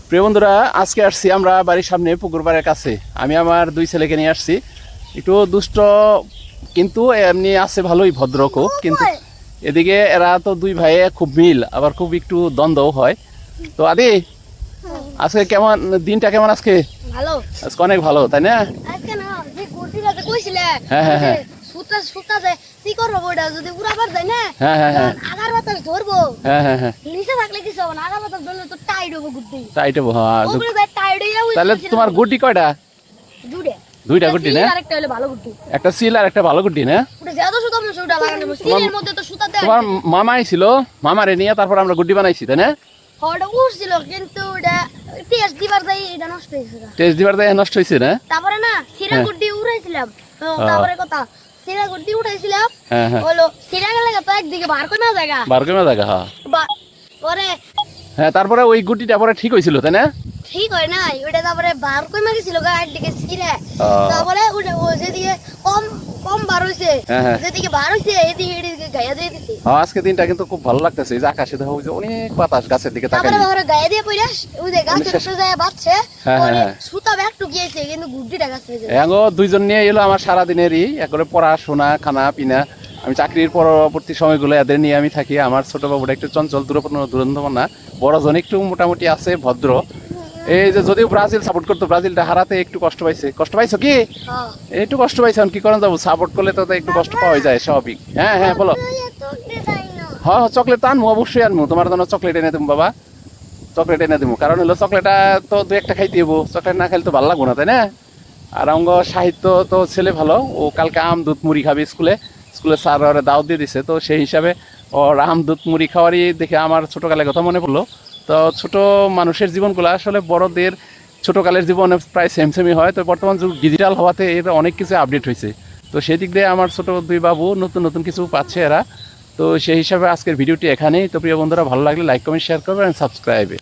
প্রিয় বন্ধুরা, আজকে আসছি আমরা বাড়ির সামনে পুকুর পাড়ের কাছে। আমি আমার দুই ছেলেকে নিয়ে আসছি। একটু দুষ্ট কিন্তু এমনি আছে, ভালোই ভদ্রকও। কিন্তু এদিকে এরা তো দুই ভাইয়ে খুব মিল, আবার খুব একটু দ্বন্দ্বও হয়। তো আদি, আজকে কেমন দিনটা? কেমন আজকে? ভালো। আজকে অনেক ভালো, তাই না? আজকে না যে গুটিটাতে কইছিলে, হ্যাঁ হ্যাঁ হ্যাঁ সুতা যে কি করব ওটা যদি উড়াবার যায় না, হ্যাঁ হ্যাঁ হ্যাঁ আগার বাতাস ধরবো। হ্যাঁ হ্যাঁ হ্যাঁ নিচে থাকলে কিছু হবে না, আগার বাতাস ধরলে তো টাইট হবে গুটি। টাইট হবো, হ্যাঁ। ওগুলো যায় টাইট হইয়া উঠে। তাহলে তোমার গুটি কয়টা? দুইটা গুটি না? আরেকটা হলো ভালো গুটি। একটা সিল আর একটা ভালো গুটি না? ওটা যত সুতা মনে সুতা লাগানো, সিলের মধ্যে তো সুতা দেয়। তোমার মামাই ছিল, মামারে নিয়ে তারপর আমরা গুটি বানাইছি, তাই না? ওটা উঠছিল কিন্তু ওটা টেস্ট দিবার যাই এটা নষ্ট হয়েছে। টেস্ট দিবার দেয় নষ্ট হয়েছে না? তারপরে না সিরা গুটি উড়াইছিলাম। তারপরে কথা সিরা গুটি উঠাইছিলাম, হ্যাঁ হ্যাঁ হলো সিরা গেলে তো একদিকে বার করে না জায়গা বার করে জায়গা। হ্যাঁ পরে হ্যাঁ, তারপরে ওই গুটিটা পরে ঠিক হয়েছিল, তাই না? ঠিক হয় নাই ওটা, তারপরে বার করে মাগিছিল গায়ের দিকে ছিঁড়ে। তারপরে ওটা ও যেদিকে কম কম বার হইছে, যেদিকে বার হইছে এদিকে গায়ে দিয়ে দিছি। আজকে দিনটা কিন্তু খুব ভালো লাগতেছে। এই যে আকাশে দেখা হচ্ছে অনেক বাতাস, গাছের দিকে তাকাই। তারপরে বাবা গায়ে দিয়ে পড়ে ওই যে গাছের উপরে যায় বাচ্চা, পরে সুতা ব্যাগ টুকিয়েছে কিন্তু গুড্ডিটা গাছে গেছে। এগো দুইজন নিয়ে এলো আমার সারা দিনেরই একবারে পড়াশোনা, খানা পিনা। আমি চাকরির পরবর্তী সময়গুলো এদের নিয়ে আমি থাকি। আমার ছোট বাবুটা একটু চঞ্চল, দুরন্তমনা। বড়জন একটু মোটামুটি আছে, ভদ্র। এই যে যদিও ব্রাজিল সাপোর্ট করতো, ব্রাজিলটা হারাতে একটু কষ্ট পাইছে। কষ্ট পাইছো কি? একটু কষ্ট পাইছে, কি করেন যাবো, সাপোর্ট করলে তো একটু কষ্ট পাওয়া যায়, স্বাভাবিক। হ্যাঁ হ্যাঁ বলো। হ্যাঁ চকলেট তো আনবো, অবশ্যই আনবো। তোমার জন্য চকলেট এনে দেবো বাবা, চকলেট এনে দেবো। কারণ হলো চকলেটটা তো দু একটা খাইতে দেবো, চকলেট না খাইলে তো ভালো লাগবো না, তাই না? আর অঙ্গ সাহিত্য তো ছেলে ভালো, ও কালকে আম দুধ মুড়ি খাবে স্কুলে স্যার ওরা দাওয়াত দিয়ে দিছে। তো সেই হিসাবে ওর আম দুধ মুড়ি খাওয়ারই দেখে আমার ছোটোকালের কথা মনে পড়লো। তো ছোট মানুষের জীবনগুলো আসলে বড়দের ছোটোকালের জীবনে প্রায় সেমই হয়। তো বর্তমান যুগ ডিজিটাল হওয়াতে এর অনেক কিছু আপডেট হয়েছে। তো সেই দিক দিয়ে আমার ছোটো দুই বাবু নতুন নতুন কিছু পাচ্ছে এরা। তো সেই হিসাবে আজকের ভিডিওটি এখানেই। তো প্রিয় বন্ধুরা, ভালো লাগলে লাইক কমেন্ট শেয়ার করবেন, সাবস্ক্রাইবে।